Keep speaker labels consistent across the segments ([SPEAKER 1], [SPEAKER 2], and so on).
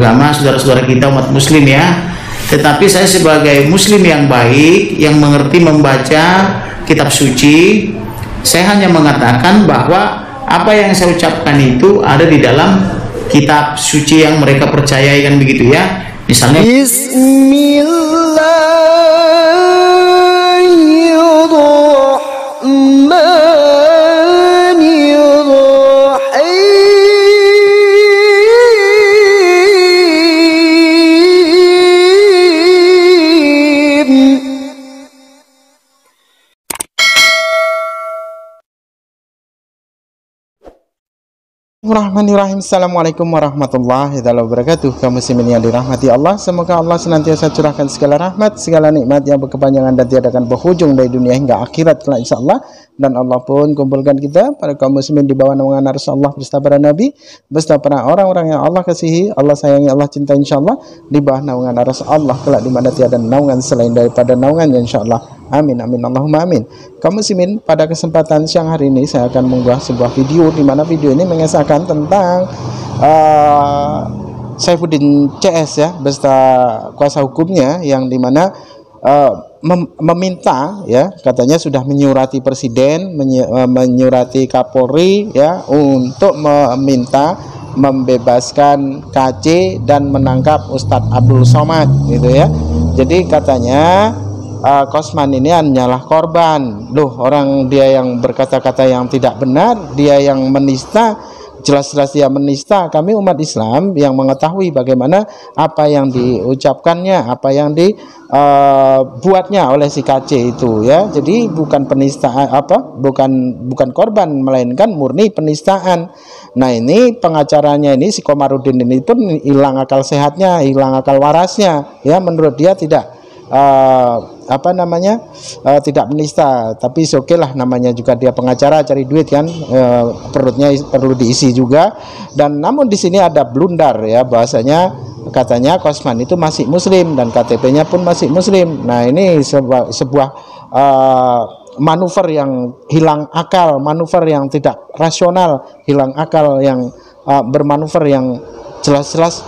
[SPEAKER 1] agama saudara-saudara kita umat muslim ya. Tetapi saya sebagai muslim yang baik, yang mengerti membaca kitab suci, saya hanya mengatakan bahwa apa yang saya ucapkan itu ada di dalam kitab suci yang mereka percayai, kan begitu ya. Misalnya
[SPEAKER 2] Bismillahirrahmanirrahim. Assalamualaikum warahmatullahi wabarakatuh. Kaum muslimin yang dirahmati Allah, semoga Allah senantiasa curahkan segala rahmat, segala nikmat yang berkepanjangan dan tiada akan berhujung dari dunia hingga akhirat kelak insyaallah. Dan Allah pun kumpulkan kita para kaum muslimin di bawah naungan arsy Allah beserta para nabi, beserta para orang-orang yang Allah kasihi, Allah sayangi, Allah cintai insyaallah, di bawah naungan arsy Allah kelak di mana tiada naungan selain daripada naungannya insyaallah. Amin amin Allahumma amin. Kaum muslimin, pada kesempatan siang hari ini saya akan mengunggah sebuah video di mana video ini mengisahkan tentang Saifuddin CS ya beserta kuasa hukumnya, yang dimana meminta ya, katanya sudah menyurati presiden, menyurati Kapolri ya untuk meminta membebaskan KC dan menangkap Ustadz Abdul Somad gitu ya. Jadi katanya Kosman ini hanyalah korban. Loh, orang dia yang berkata-kata yang tidak benar, dia yang menista, jelas-jelas dia menista. Kami umat Islam yang mengetahui bagaimana apa yang diucapkannya, apa yang dibuatnya oleh si KC itu ya. Jadi bukan penistaan bukan korban, melainkan murni penistaan. Nah, ini pengacaranya ini si Komarudin ini pun hilang akal sehatnya, hilang akal warasnya ya. Menurut dia tidak tidak menista, tapi oke lah, namanya juga dia pengacara, cari duit kan, perutnya perlu diisi juga. Dan namun di sini ada blunder ya, bahasanya katanya Kosman itu masih muslim dan KTP-nya pun masih muslim. Nah, ini sebuah manuver yang hilang akal, manuver yang tidak rasional, hilang akal, yang bermanuver yang jelas-jelas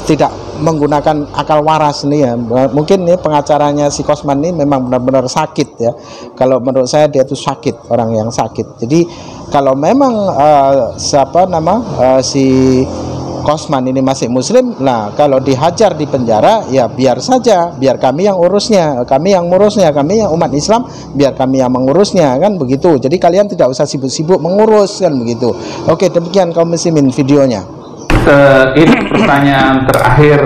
[SPEAKER 2] tidak menggunakan akal waras nih ya. Mungkin nih pengacaranya si Kosman ini memang benar-benar sakit ya. Kalau menurut saya dia itu sakit, orang yang sakit. Jadi kalau memang si Kosman ini masih muslim, nah kalau dihajar di penjara ya biar saja, biar kami yang urusnya, kami yang ngurusnya, kami yang umat Islam, biar kami yang mengurusnya, kan begitu. Jadi kalian tidak usah sibuk-sibuk mengurus, kan begitu. Oke, demikian kaum muslimin videonya.
[SPEAKER 3] Ini pertanyaan terakhir,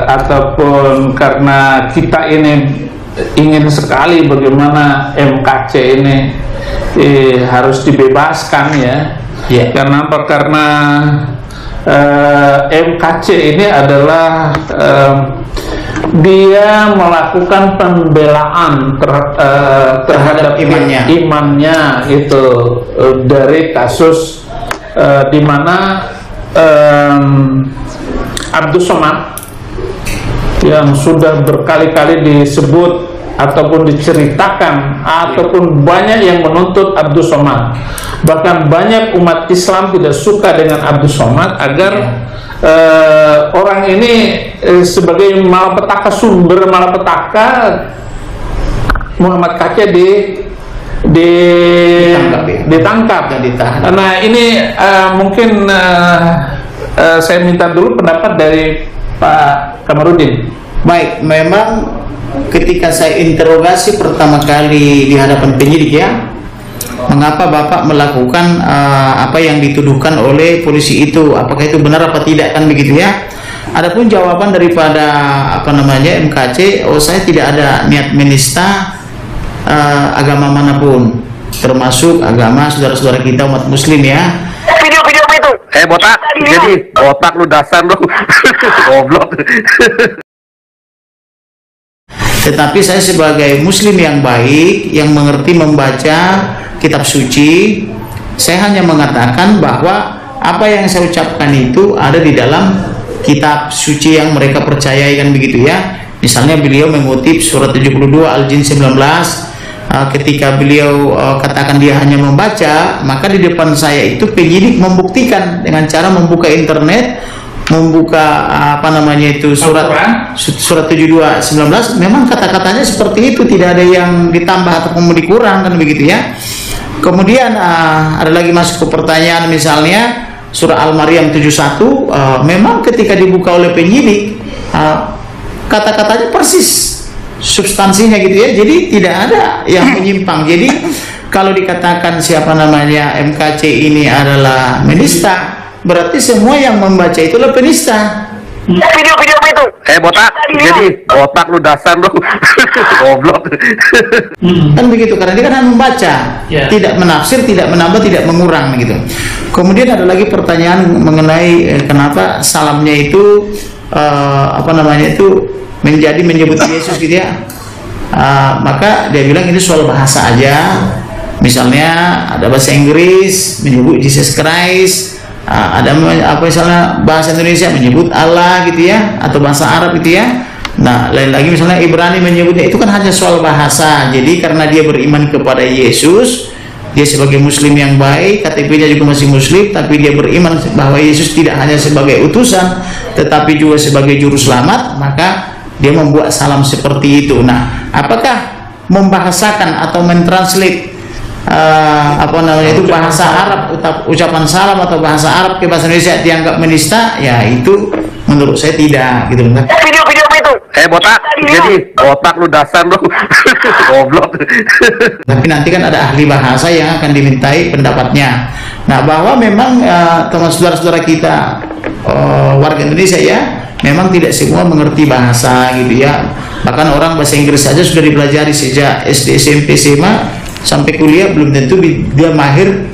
[SPEAKER 3] ataupun karena kita ini ingin sekali bagaimana MKC ini harus dibebaskan ya. Karena apa? Karena MKC ini adalah dia melakukan pembelaan terhadap imannya itu dari kasus di mana Abdul Somad yang sudah berkali-kali disebut ataupun diceritakan ataupun banyak yang menuntut Abdul Somad, bahkan banyak umat Islam tidak suka dengan Abdul Somad agar orang ini sebagai malapetaka, sumber malapetaka Muhammad KC ditangkap dan ditahan. Nah, ini mungkin saya minta dulu pendapat dari Pak Kamarudin.
[SPEAKER 1] Baik, memang ketika saya interogasi pertama kali di hadapan penyidik ya, mengapa Bapak melakukan apa yang dituduhkan oleh polisi itu, apakah itu benar apa tidak, kan begitu ya. Adapun jawaban daripada MKC, saya tidak ada niat menista agama manapun, termasuk agama saudara-saudara kita umat muslim ya.
[SPEAKER 4] Video itu. Botak. Jadi botak lu, dasar lu. Goblok.
[SPEAKER 1] Tetapi saya sebagai muslim yang baik, yang mengerti membaca kitab suci, saya hanya mengatakan bahwa apa yang saya ucapkan itu ada di dalam kitab suci yang mereka percayai, kan begitu ya. Misalnya beliau mengutip surat 72 Al-Jin 19, ketika beliau katakan dia hanya membaca, maka di depan saya itu penyidik membuktikan dengan cara membuka internet membuka apa namanya itu surat 72:19, memang kata-katanya seperti itu, tidak ada yang ditambah atau dikurang kan begitu ya. Kemudian ada lagi masuk ke pertanyaan misalnya surah Al-Maryam 71, memang ketika dibuka oleh penyidik kata-katanya persis substansinya gitu ya, jadi tidak ada yang menyimpang. Jadi kalau dikatakan siapa namanya MKC ini adalah menista, berarti semua yang membaca itulah penista.
[SPEAKER 4] Video-video itu. Botak. Jadi botak lu, dasar lu. Goblok.
[SPEAKER 1] Kan begitu, karena dia kan hanya membaca, tidak menafsir, tidak menambah, tidak mengurang gitu. Kemudian ada lagi pertanyaan mengenai kenapa salamnya itu apa namanya itu menyebut Yesus gitu ya. Maka dia bilang ini soal bahasa aja. Misalnya ada bahasa Inggris menyebut Jesus Christ, ada apa misalnya bahasa Indonesia menyebut Allah gitu ya, atau bahasa Arab gitu ya. Nah, lain lagi misalnya Ibrani menyebutnya, itu kan hanya soal bahasa. Jadi karena dia beriman kepada Yesus, dia sebagai muslim yang baik, KTP-nya juga masih muslim, tapi dia beriman bahwa Yesus tidak hanya sebagai utusan tetapi juga sebagai juru selamat, maka dia membuat salam seperti itu. Nah, apakah membahasakan atau mentranslate apa namanya itu bahasa Arab, ucapan salam atau bahasa Arab ke bahasa Indonesia dianggap menista? Ya itu menurut saya tidak gitu kan.
[SPEAKER 4] Video-video itu. Botak. Jadi botak lu, dasar lu. Goblok.
[SPEAKER 1] Tapi nanti kan ada ahli bahasa yang akan dimintai pendapatnya. Nah, bahwa memang teman saudara-saudara kita warga Indonesia ya, memang tidak semua mengerti bahasa gitu ya. Bahkan orang bahasa Inggris saja sudah dipelajari sejak SD, SMP, SMA sampai kuliah, belum tentu dia mahir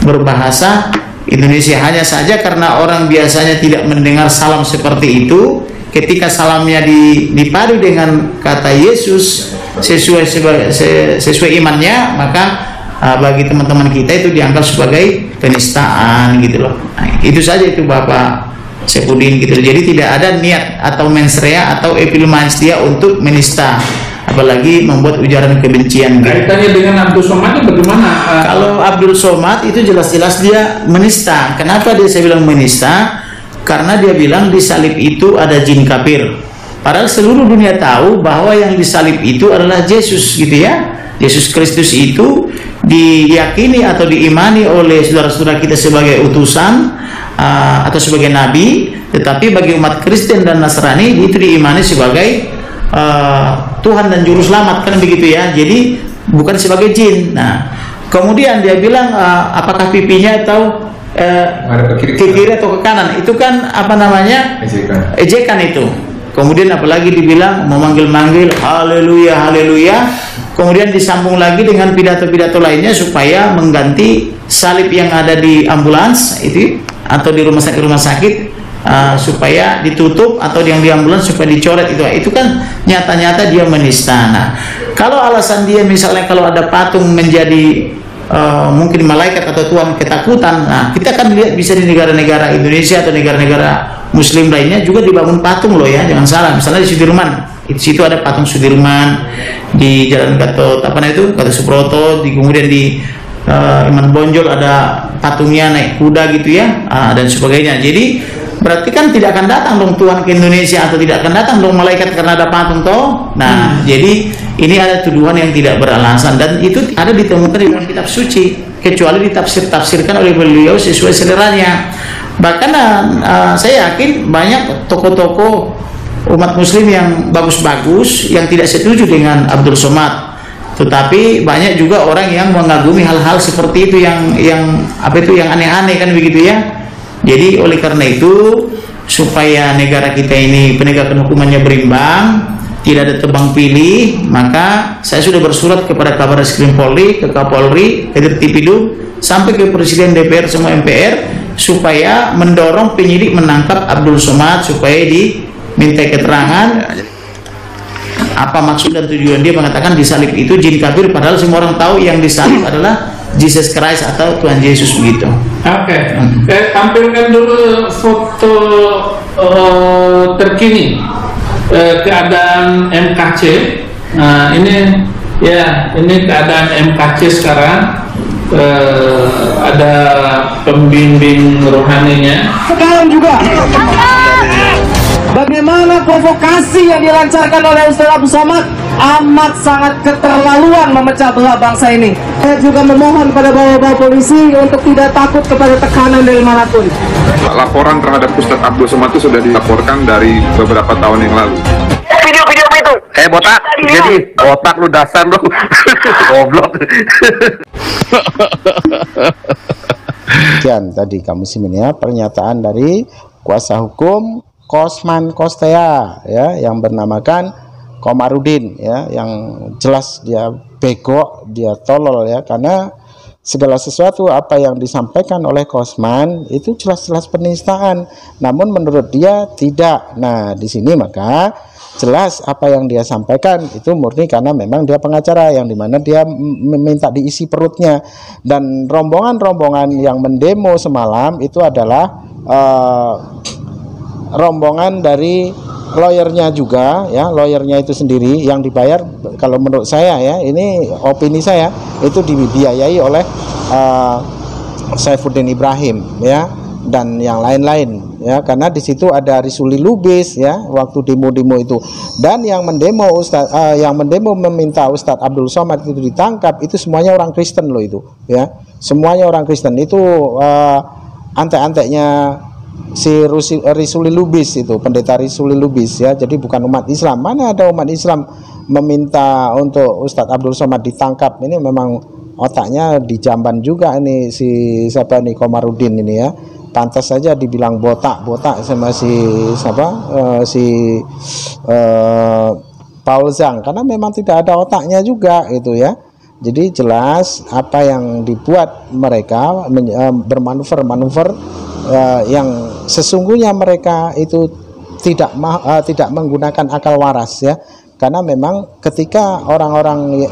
[SPEAKER 1] berbahasa Indonesia. Hanya saja karena orang biasanya tidak mendengar salam seperti itu, ketika salamnya dipadu dengan kata Yesus sesuai imannya, maka bagi teman-teman kita itu dianggap sebagai penistaan gitu loh. Nah, itu saja itu Bapak Sepudin gitu. Jadi tidak ada niat atau mensrea atau epilmans dia untuk menista, apalagi membuat ujaran kebencian.
[SPEAKER 3] Kaitannya dengan Abdul Somad itu bagaimana?
[SPEAKER 1] Kalau Abdul Somad itu jelas-jelas dia menista. Kenapa saya bilang menista? Karena dia bilang di salib itu ada jin kafir. Padahal seluruh dunia tahu bahwa yang disalib itu adalah Yesus gitu ya. Yesus Kristus itu diyakini atau diimani oleh saudara-saudara kita sebagai utusan atau sebagai nabi, tetapi bagi umat Kristen dan Nasrani itu diimani sebagai Tuhan dan juru selamat kan begitu ya. Jadi bukan sebagai jin. Nah, kemudian dia bilang apakah pipinya atau ke kiri atau ke kanan, itu kan apa namanya ejekan itu. Kemudian apalagi dibilang memanggil-manggil haleluya haleluya. Kemudian disambung lagi dengan pidato-pidato lainnya supaya mengganti salib yang ada di ambulans itu atau di rumah sakit supaya ditutup, atau yang di ambulans supaya dicoret. Itu kan nyata-nyata dia menista. Nah, kalau alasan dia misalnya kalau ada patung menjadi mungkin malaikat atau Tuhan ketakutan, nah kita kan lihat bisa di negara-negara Indonesia atau negara-negara Muslim lainnya juga dibangun patung loh ya, jangan salah. Misalnya di Sudirman, di situ ada patung Sudirman, di Jalan Gatot Subroto, kemudian di Iman Bonjol ada patungnya naik kuda gitu ya, dan sebagainya. Jadi berarti kan tidak akan datang dong Tuhan ke Indonesia, atau tidak akan datang dong malaikat karena ada patung toh. Nah, jadi ini ada tuduhan yang tidak beralasan, dan itu ada ditemukan di dalam kitab suci, kecuali ditafsir-tafsirkan oleh beliau sesuai seleranya. Bahkan saya yakin banyak tokoh-tokoh umat muslim yang bagus-bagus yang tidak setuju dengan Abdul Somad, tetapi banyak juga orang yang mengagumi hal-hal seperti itu, yang aneh-aneh kan begitu ya. Jadi oleh karena itu, supaya negara kita ini penegakan hukumannya berimbang, tidak ada tebang pilih, maka saya sudah bersurat kepada Kabar Reskrim Polri, ke Kapolri, ke Dirtipidum, sampai ke Presiden DPR, semua MPR, supaya mendorong penyidik menangkap Abdul Somad supaya diminta keterangan apa maksud dan tujuan dia mengatakan disalib itu jin kafir, padahal semua orang tahu yang disalib adalah Jesus Christ atau Tuhan Yesus begitu.
[SPEAKER 3] Oke. Tampilkan dulu foto terkini keadaan MKC. Nah, ini keadaan MKC sekarang. ada pembimbing rohaninya.
[SPEAKER 5] Sekarang juga bagaimana provokasi yang dilancarkan oleh Ustaz Abdul Somad amat sangat keterlaluan memecah belah bangsa ini. Saya juga memohon pada bapak-bapak polisi untuk tidak takut kepada tekanan dari manapun.
[SPEAKER 6] Laporan terhadap Ustaz Abdul Somad itu sudah dilaporkan dari beberapa tahun yang lalu.
[SPEAKER 4] Video apa itu? Botak. Jadi botak lu dasar lu. Goblok.
[SPEAKER 2] Sekian tadi kamu simin ya pernyataan dari kuasa hukum Kosman Kostea ya yang bernamakan Komarudin ya, yang jelas dia bego, dia tolol ya, karena segala sesuatu apa yang disampaikan oleh Kosman itu jelas-jelas penistaan, namun menurut dia tidak. Nah di sini maka jelas apa yang dia sampaikan itu murni karena memang dia pengacara, yang dimana dia meminta diisi perutnya. Dan rombongan-rombongan yang mendemo semalam itu adalah rombongan dari lawyernya juga ya, lawyernya itu sendiri yang dibayar. Kalau menurut saya ya, ini opini saya, itu dibiayai oleh Saifuddin Ibrahim ya, dan yang lain-lain ya, karena di situ ada Risuli Lubis ya waktu demo-demo itu. Dan yang mendemo yang mendemo meminta Ustadz Abdul Somad itu ditangkap itu semuanya orang Kristen loh itu ya, semuanya orang Kristen. Itu antek-anteknya si Risuli Lubis itu, pendeta Risuli Lubis ya, jadi bukan umat Islam. Mana ada umat Islam meminta untuk Ustadz Abdul Somad ditangkap? Ini memang otaknya dijamban juga ini si siapa nih, Komarudin ini ya. Pantas saja dibilang botak sama si siapa Paul Zhang, karena memang tidak ada otaknya juga itu ya. Jadi jelas apa yang dibuat mereka bermanuver-manuver yang sesungguhnya mereka itu tidak menggunakan akal waras ya, karena memang ketika orang-orang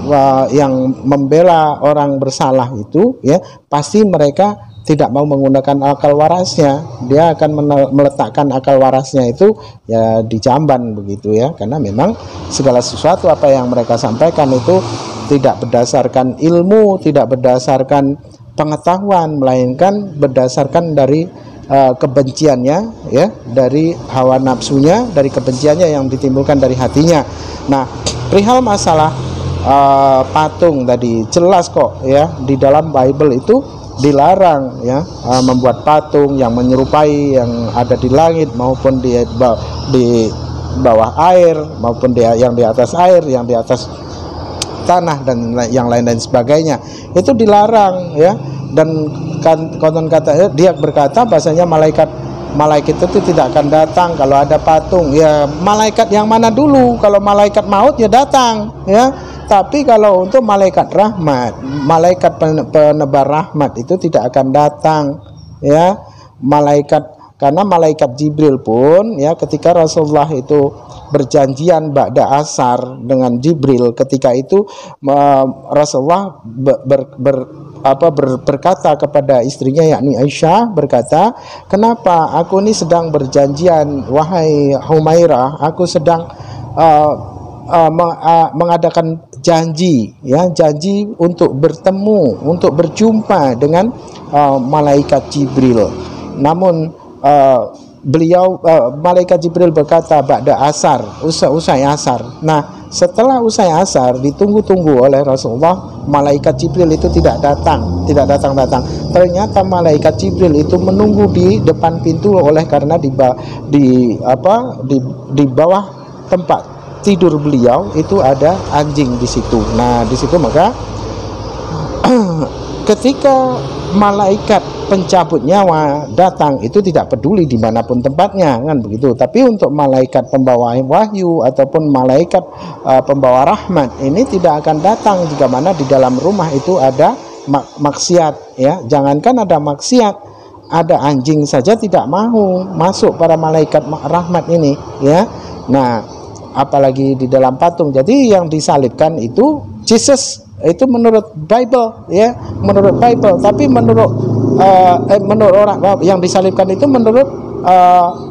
[SPEAKER 2] yang membela orang bersalah itu ya, pasti mereka tidak mau menggunakan akal warasnya. Dia akan meletakkan akal warasnya itu ya di jamban begitu ya, karena memang segala sesuatu apa yang mereka sampaikan itu tidak berdasarkan ilmu, tidak berdasarkan pengetahuan, melainkan berdasarkan dari kebenciannya ya, dari hawa nafsunya, dari kebenciannya yang ditimbulkan dari hatinya. Nah, perihal masalah patung tadi jelas kok ya, di dalam Bible itu dilarang ya membuat patung yang menyerupai yang ada di langit maupun di bawah air, maupun yang di atas air, yang di atas tanah dan yang lain-lain sebagainya. Itu dilarang ya. Dan konon kata dia berkata bahasanya malaikat itu tidak akan datang kalau ada patung. Ya malaikat yang mana dulu? Kalau malaikat maut ya datang ya. Tapi kalau untuk malaikat rahmat, malaikat penebar rahmat itu tidak akan datang ya. Karena malaikat Jibril pun ya, ketika Rasulullah itu berjanjian ba'da asar dengan Jibril, ketika itu Rasulullah berkata kepada istrinya yakni Aisyah, berkata, kenapa aku ini sedang berjanjian wahai Humairah, aku sedang mengadakan janji ya, janji untuk bertemu, untuk berjumpa dengan malaikat Jibril. Namun malaikat Jibril berkata ba'da asar, usai asar. Nah, setelah usai asar ditunggu-tunggu oleh Rasulullah, malaikat Jibril itu tidak datang. Ternyata malaikat Jibril itu menunggu di depan pintu karena di bawah tempat tidur beliau itu ada anjing di situ. Nah, di situ maka ketika malaikat pencabut nyawa datang itu tidak peduli dimanapun tempatnya kan begitu. Tapi untuk malaikat pembawa wahyu ataupun malaikat pembawa rahmat ini tidak akan datang jika mana di dalam rumah itu ada maksiat ya. Jangankan ada maksiat, ada anjing saja tidak mau masuk para malaikat rahmat ini ya. Nah, apalagi di dalam patung. Jadi yang disalibkan itu Jesus, itu menurut Bible ya, menurut Bible. Tapi menurut orang yang disalibkan itu menurut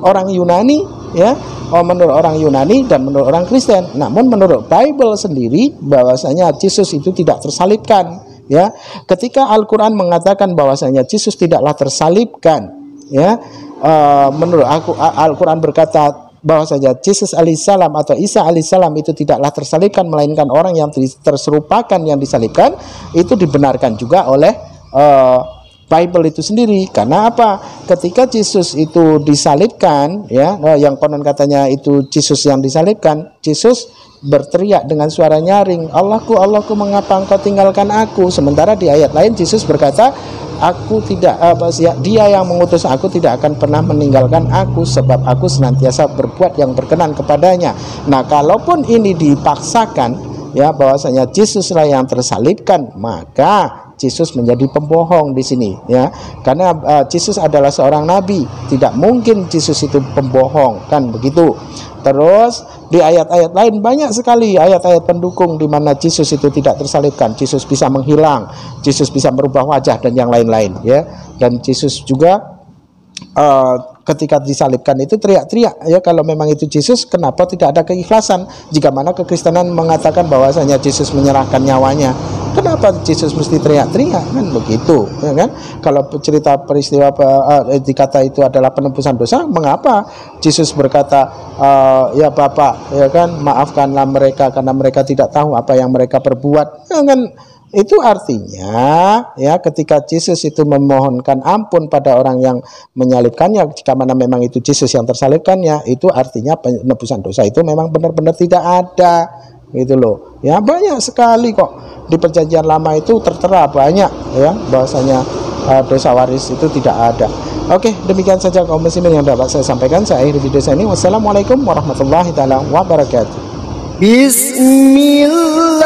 [SPEAKER 2] orang Yunani ya, menurut orang Yunani dan menurut orang Kristen. Namun menurut Bible sendiri bahwasanya Yesus itu tidak tersalibkan ya. Ketika Al-Quran mengatakan bahwasanya Yesus tidaklah tersalibkan, ya, menurut aku Al-Quran berkata bahwasanya Yesus alaihissalam atau Isa alaihissalam itu tidaklah tersalibkan, melainkan orang yang terserupakan yang disalibkan, itu dibenarkan juga oleh Bible itu sendiri. Karena apa? Ketika Yesus itu disalibkan, ya, yang konon katanya itu Yesus yang disalibkan, Yesus berteriak dengan suara nyaring, Allahku, Allahku, mengapa engkau tinggalkan aku? Sementara di ayat lain Yesus berkata, aku tidak, dia yang mengutus aku tidak akan pernah meninggalkan aku, sebab aku senantiasa berbuat yang berkenan kepadanya. Nah, kalaupun ini dipaksakan, ya, bahwasanya Yesuslah yang tersalibkan, maka Yesus menjadi pembohong di sini, ya, karena Yesus adalah seorang nabi, tidak mungkin Yesus itu pembohong, kan begitu. Terus di ayat-ayat lain banyak sekali ayat-ayat pendukung di mana Yesus itu tidak tersalibkan. Yesus bisa menghilang, Yesus bisa merubah wajah dan yang lain-lain, ya. Dan Yesus juga ketika disalibkan itu teriak-teriak, ya, kalau memang itu Yesus, kenapa tidak ada keikhlasan? Jika mana kekristenan mengatakan bahwasanya Yesus menyerahkan nyawanya, kenapa Yesus mesti teriak-teriak, kan begitu, ya kan? Kalau cerita peristiwa dikata itu adalah penebusan dosa, mengapa Yesus berkata, ya Bapa, ya kan, maafkanlah mereka karena mereka tidak tahu apa yang mereka perbuat, ya kan? Itu artinya, ya, ketika Yesus itu memohonkan ampun pada orang yang menyalibkannya, jika mana memang itu Yesus yang tersalibkannya, itu artinya penebusan dosa itu memang benar-benar tidak ada, gitu loh. Ya, banyak sekali kok di Perjanjian Lama itu tertera banyak, ya, bahwasanya dosa waris itu tidak ada. Oke, demikian saja kaum muslimin yang dapat saya sampaikan. Saya akhiri video saya ini. Wassalamualaikum warahmatullahi taala wabarakatuh. Bismillah.